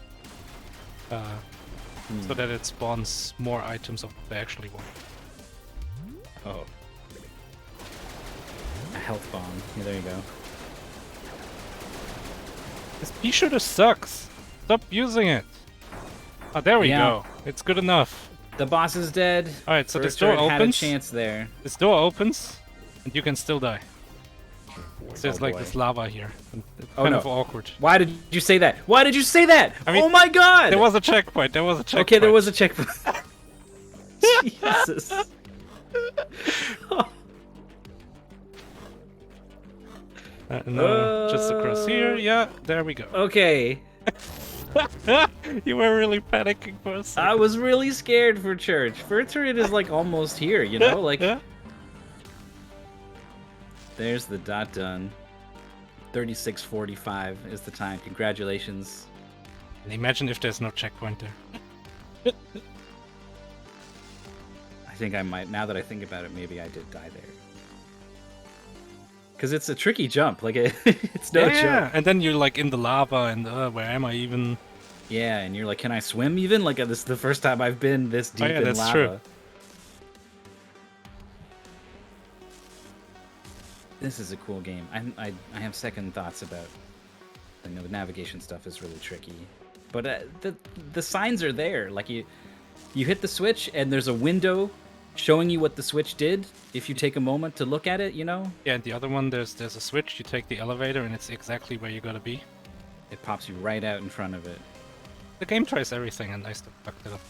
So that it spawns more items of what they actually want. Oh. A health bomb. Yeah, there you go. This pea shooter sucks! Stop using it! Oh, there we go. It's good enough. The boss is dead. Alright, so this door opens. Had a chance there. This door opens, and you can still die. So there's like this lava here. It's kind of awkward. Why did you say that? Why did you say that? I mean, oh my god! There was a checkpoint. Okay, there was a checkpoint. Jesus. No, just across here. Yeah, there we go. Okay. You were really panicking for a second. I was really scared for Church. FurretTurret is like almost here, you know? Like. There's the dot done. 36:45 is the time. Congratulations. And imagine if there's no checkpoint there. I think I might. Now that I think about it, maybe I did die there. Because it's a tricky jump. Like, it's no joke. Yeah, and then you're like in the lava and where am I even? Yeah, and you're like, can I swim even? Like, this is the first time I've been this deep in that's lava. True. This is a cool game. I have second thoughts about. The navigation stuff is really tricky, but the signs are there. Like you hit the switch and there's a window showing you what the switch did. If you take a moment to look at it, you know. Yeah, and the other one there's a switch. You take the elevator and it's exactly where you gotta be. It pops you right out in front of it. The game tries everything, and I still fucked it up.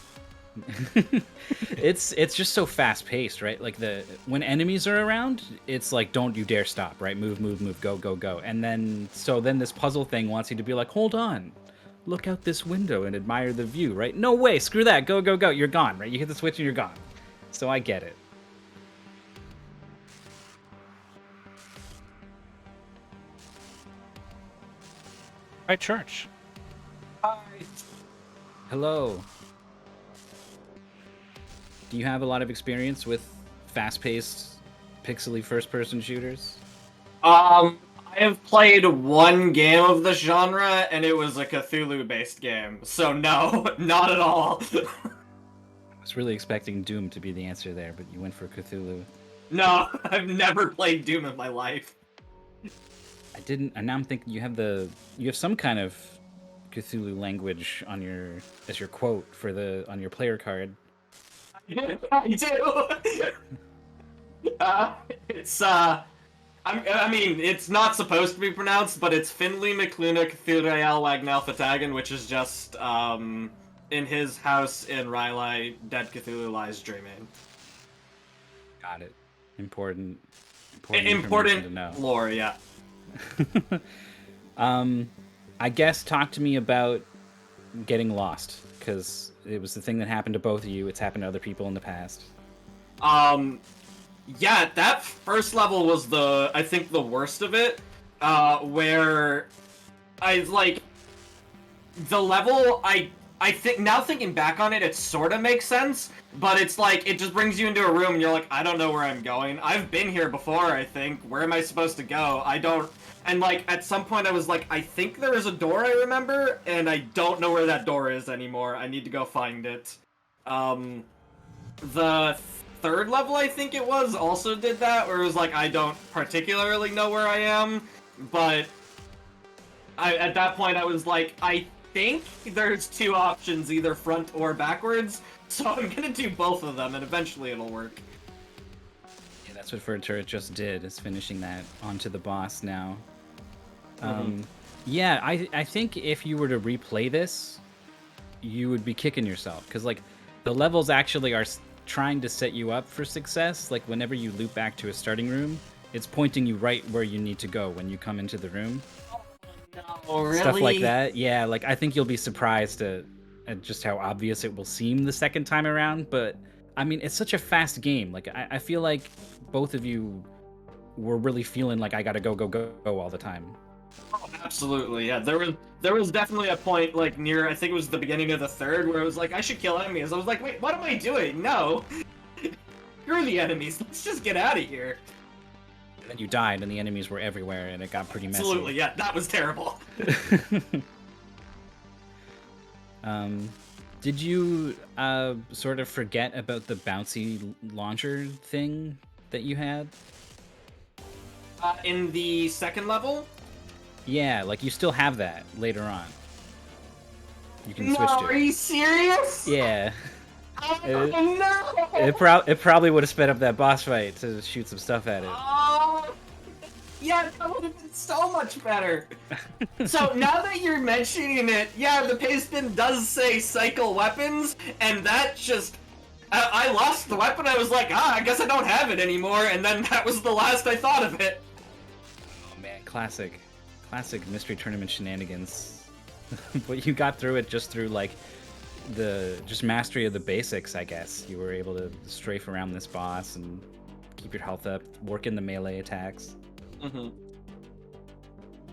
It's just so fast paced, right? Like when enemies are around, it's like don't you dare stop, right? Move, go. And then this puzzle thing wants you to be like, hold on, look out this window and admire the view, right? No way, screw that, go. You're gone, right? You hit the switch and you're gone. So I get it. Hi, Church. Hi. Hello. Do you have a lot of experience with fast-paced, pixely first-person shooters? I have played one game of the genre, and it was a Cthulhu-based game. So no, not at all. I was really expecting Doom to be the answer there, but you went for Cthulhu. No, I've never played Doom in my life. I didn't, and now I'm thinking you have some kind of Cthulhu language on as your quote on your player card. I do. I mean, it's not supposed to be pronounced, but it's Finley McLuna Cthulhu Wagnell Fatagan, which is just, in his house in Rylai, dead Cthulhu lies dreaming. Got it. Important Important to know. Lore, yeah. I guess talk to me about getting lost, because it was the thing that happened to both of you. It's happened to other people in the past. Yeah, that first level was I think the worst of it, where the level, I I think now thinking back on it, it sort of makes sense, but it's like it just brings you into a room and you're like, I don't know where I'm going. I've been here before, I think. Where am I supposed to go? I don't. And like at some point I was like, I think there is a door I remember, and I don't know where that door is anymore. I need to go find it. The third level I think it was also did that, where it was like I don't particularly know where I am, but at that point I was like, I think there's two options, either front or backwards, so I'm gonna do both of them, and eventually it'll work. Yeah, that's what FurretTurret just did, is finishing that onto the boss now. Yeah, I think if you were to replay this, you would be kicking yourself, because like the levels actually are trying to set you up for success. Like whenever you loop back to a starting room, it's pointing you right where you need to go when you come into the room. Oh, really? Stuff like that. Yeah, like I think you'll be surprised at just how obvious it will seem the second time around. But I mean, it's such a fast game. Like I feel like both of you were really feeling like I gotta go all the time. Oh, absolutely, yeah. There was definitely a point like near, I think it was the beginning of the third, where it was like I should kill enemies. I was like, wait, what am I doing? No, you're the enemies. Let's just get out of here. And then you died, and the enemies were everywhere, and it got pretty messy. Absolutely, yeah, that was terrible. Did you sort of forget about the bouncy launcher thing that you had? In the second level? Yeah, like you still have that later on. You can switch to it. Are you serious? Yeah. Oh, no! It probably would have sped up that boss fight to shoot some stuff at it. Oh, yeah, that would have been so much better. So now that you're mentioning it, yeah, the paste bin does say cycle weapons, and that just... I lost the weapon, I was like, I guess I don't have it anymore, and then that was the last I thought of it. Oh man, classic mystery tournament shenanigans. But you got through it just through like just mastery of the basics, I guess. You were able to strafe around this boss and keep your health up, work in the melee attacks.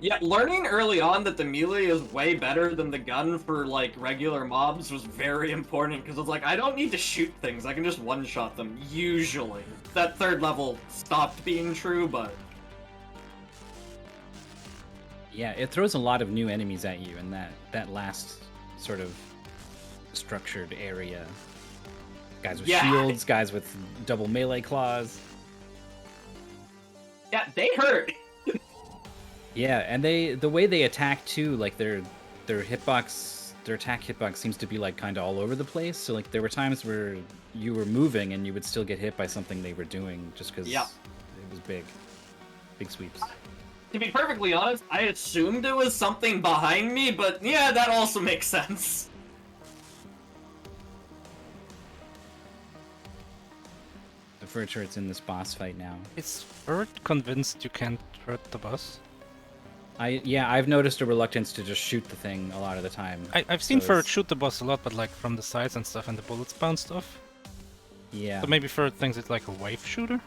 Yeah, learning early on that the melee is way better than the gun for like regular mobs was very important, because it's like I don't need to shoot things, I can just one-shot them, usually. That third level stopped being true, but... Yeah, it throws a lot of new enemies at you in that last sort of structured area. Guys with shields, guys with double melee claws. Yeah, they hurt! Yeah, and the way they attack too, like their hitbox, their attack hitbox seems to be like kind of all over the place. So like there were times where you were moving and you would still get hit by something they were doing just because it was big sweeps. To be perfectly honest, I assumed it was something behind me, but yeah, that also makes sense. The FurretTurret's in this boss fight now. Is Furret convinced you can't hurt the boss? I've noticed a reluctance to just shoot the thing a lot of the time. I've seen Furret shoot the boss a lot, but like from the sides and stuff, and the bullets bounced off. Yeah. So maybe Furret thinks it's like a wave shooter?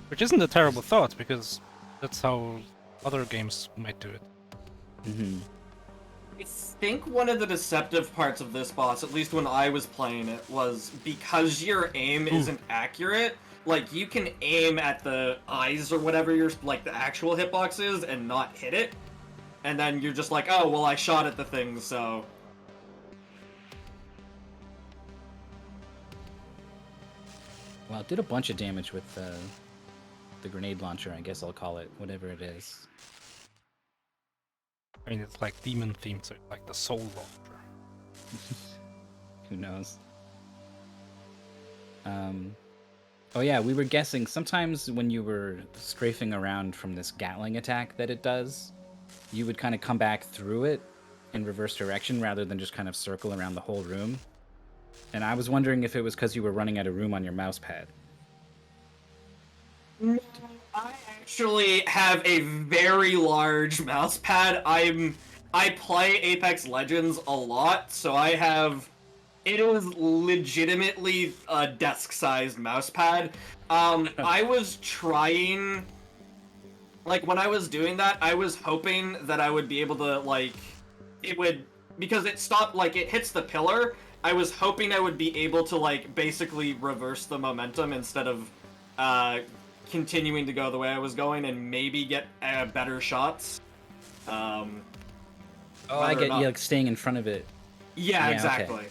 Which isn't a terrible thought, because that's how other games might do it. I think one of the deceptive parts of this boss, at least when I was playing it, was because your aim isn't accurate, like, you can aim at the eyes or whatever your, like, the actual hitbox is and not hit it. And then you're just like, oh, well, I shot at the thing, so... Well, it did a bunch of damage with the grenade launcher, I guess I'll call it, whatever it is. I mean, it's like demon themed, so it's like the soul launcher. Who knows? Oh yeah, we were guessing, sometimes when you were strafing around from this Gatling attack that it does, you would kind of come back through it in reverse direction rather than just kind of circle around the whole room. And I was wondering if it was because you were running out of room on your mouse pad. No, I actually have a very large mouse pad. I play Apex Legends a lot, so I have... It is legitimately a desk-sized mouse pad. I was trying... Like, when I was doing that, I was hoping that I would be able to, like... It would because it stopped, like, it hits the pillar, I was hoping I would be able to, like, basically reverse the momentum instead of continuing to go the way I was going and maybe get better shots. Oh, I get you, like, staying in front of it. Yeah, exactly. Okay.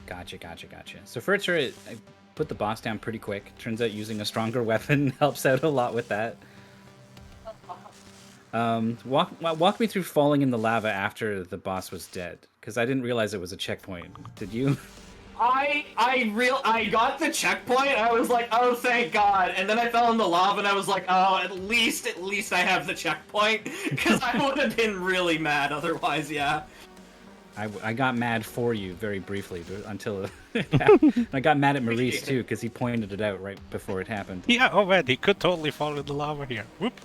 Gotcha. So FurretTurret, I put the boss down pretty quick. Turns out using a stronger weapon helps out a lot with that. Walk me through falling in the lava after the boss was dead, because I didn't realize it was a checkpoint. Did you? I got the checkpoint. I was like, oh, thank God. And then I fell in the lava, and I was like, oh, at least I have the checkpoint, because I would have been really mad otherwise. Yeah. I got mad for you very briefly until it happened. I got mad at Maurice too because he pointed it out right before it happened. Yeah, oh man, he could totally fall in the lava here. Whoop.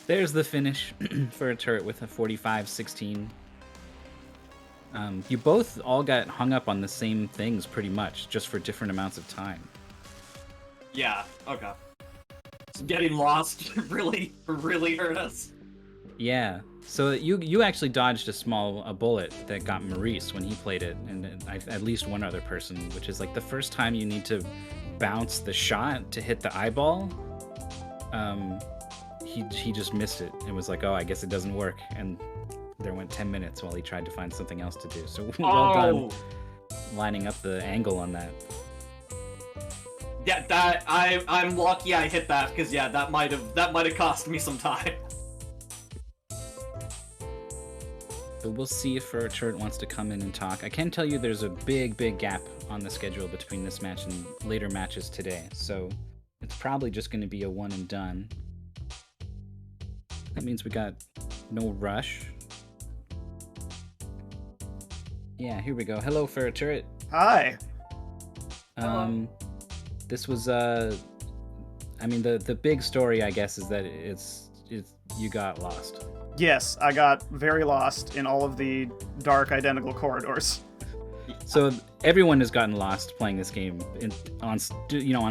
There's the finish for a turret with a 45-16. You both all got hung up on the same things pretty much, just for different amounts of time. Yeah, okay. Getting lost really hurt us. Yeah. So you actually dodged a bullet that got Maurice when he played it, and at least one other person, which is like the first time you need to bounce the shot to hit the eyeball. He just missed it and was like, oh, I guess it doesn't work, and there went 10 minutes while he tried to find something else to do. So well done lining up the angle on that. Yeah, I'm lucky I hit that, because yeah, that might have cost me some time. But we'll see if FurretTurret wants to come in and talk. I can tell you there's a big gap on the schedule between this match and later matches today, so it's probably just going to be a one and done. That means we got no rush. Yeah, here we go. Hello, FurretTurret. Hi. This was I mean, the big story, I guess, is that it's you got lost. Yes, I got very lost in all of the dark, identical corridors. So everyone has gotten lost playing this game on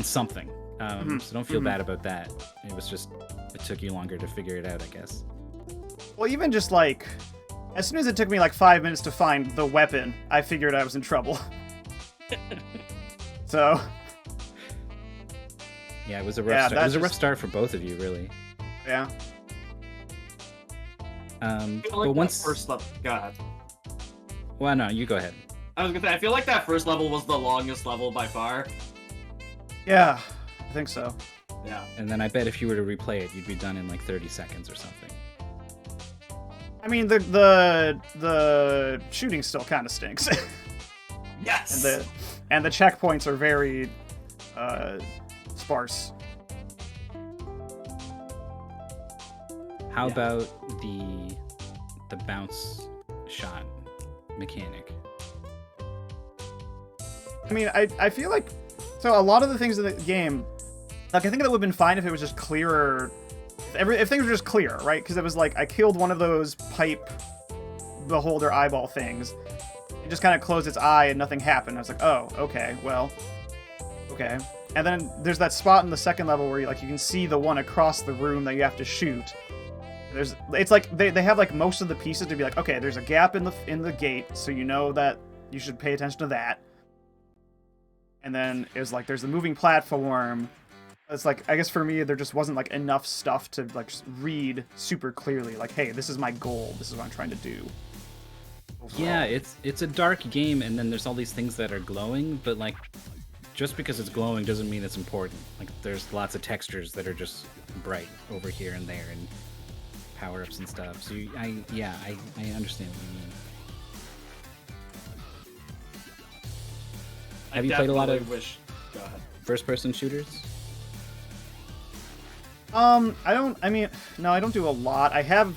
something. So don't feel bad about that. It was just, it took you longer to figure it out, I guess. Well, even just like, as soon as it took me like 5 minutes to find the weapon, I figured I was in trouble. So. Yeah, it was a rough start. It was a rough start for both of you, really. Yeah. But once first level, God. Well, no, you go ahead. I was gonna say, I feel like that first level was the longest level by far. Yeah, I think so. Yeah. And then I bet if you were to replay it, you'd be done in like 30 seconds or something. I mean, the shooting still kind of stinks. Yes. And the checkpoints are very sparse. How about the bounce shot mechanic? I mean, I feel like, so a lot of the things in the game, like, I think that would have been fine if it was just clearer, if things were just clear, right? Because it was like, I killed one of those pipe beholder eyeball things, it just kind of closed its eye and nothing happened. I was like, oh, okay, well, okay. And then there's that spot in the second level where you can see the one across the room that you have to shoot. It's like they have like most of the pieces to be like, okay, there's a gap in the gate, so you know that you should pay attention to that. And then it's like there's the moving platform. It's like, I guess for me there just wasn't like enough stuff to like read super clearly, like, hey, this is my goal, this is what I'm trying to do. Overall. Yeah, it's a dark game, and then there's all these things that are glowing, but like, just because it's glowing doesn't mean it's important. Like, there's lots of textures that are just bright over here and there, and power-ups and stuff. So I understand what you mean. Have you played a lot of first-person shooters? I don't do a lot. I have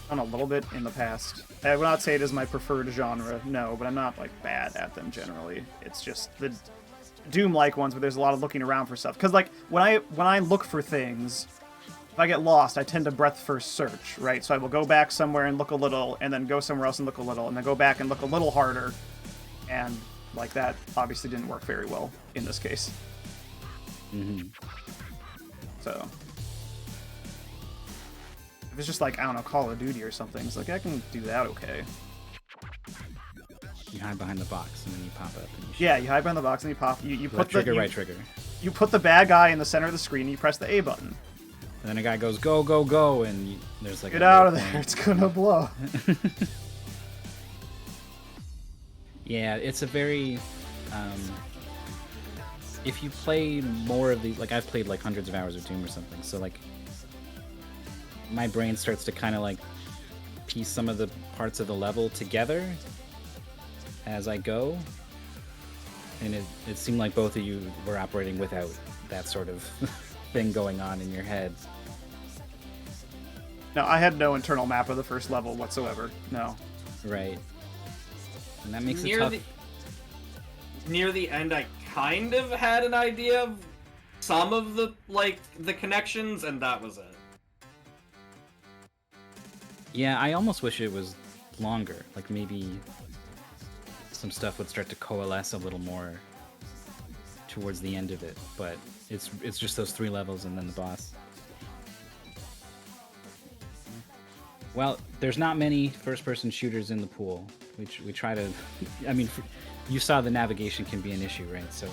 done a little bit in the past. I would not say it is my preferred genre, no, but I'm not like bad at them generally. It's just the Doom-like ones where there's a lot of looking around for stuff. Because like when I look for things, if I get lost, I tend to breadth first search, right? So I will go back somewhere and look a little, and then go somewhere else and look a little, and then go back and look a little harder, and like that obviously didn't work very well in this case. Mm-hmm. So. If it's just like, I don't know, Call of Duty or something, it's like, I can do that okay. You hide behind the box and then you pop up. And you shoot. Yeah, you hide behind the box and you pop. You put Left the trigger, right trigger. You put the bad guy in the center of the screen and you press the A button. And then a guy goes, go, go, go, and there's like Get out of there, it's gonna blow. Yeah, it's a very... if you play more of these... Like, I've played like hundreds of hours of Doom or something, so like... My brain starts to kind of like piece some of the parts of the level together as I go. And it seemed like both of you were operating without that sort of thing going on in your head. No, I had no internal map of the first level whatsoever. No. Right. And that makes it Near tough. Near the end, I kind of had an idea of some of the connections, and that was it. Yeah, I almost wish it was longer. Like maybe some stuff would start to coalesce a little more towards the end of it. But it's just those 3 levels and then the boss. Well, there's not many first-person shooters in the pool. We try to... I mean, you saw the navigation can be an issue, right? So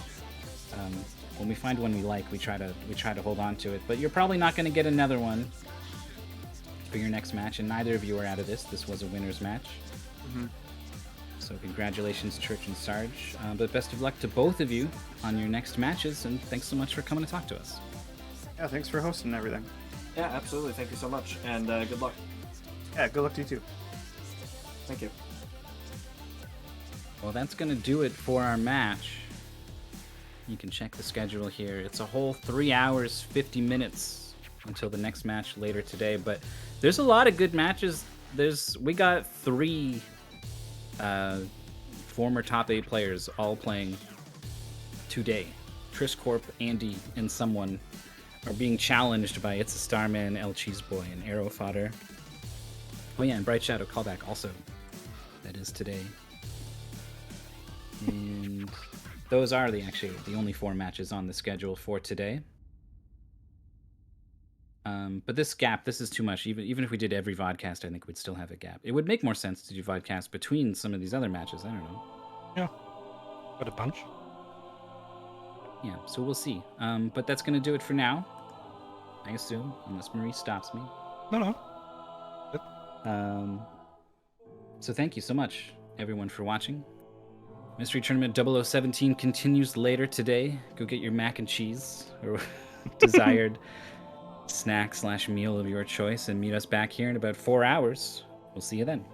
when we find one we like, we try to hold on to it. But you're probably not going to get another one for your next match, and neither of you are out of this. This was a winner's match. Mm-hmm. So congratulations, ChurchnSarge. But best of luck to both of you on your next matches, and thanks so much for coming to talk to us. Yeah, thanks for hosting everything. Yeah, absolutely. Thank you so much, and good luck. Yeah, good luck to you too. Thank you. Well, that's going to do it for our match. You can check the schedule here. It's a whole 3 hours, 50 minutes until the next match later today. But there's a lot of good matches. We got 3 former top 8 players all playing today. Triscorp, Andy, and someone are being challenged by It's a Starman, El Cheese Boy, and Arrow Fodder. Oh yeah, and Bright Shadow Callback also. That is today. And those are the only 4 matches on the schedule for today. But this gap, this is too much. Even if we did every vodcast, I think we'd still have a gap. It would make more sense to do vodcasts between some of these other matches. I don't know. Yeah. What a bunch. Yeah, so we'll see. But that's going to do it for now, I assume, unless Marie stops me. No. So thank you so much, everyone, for watching. Mystery Tournament 0017 continues later today. Go get your mac and cheese or desired snack/meal of your choice and meet us back here in about 4 hours. We'll see you then.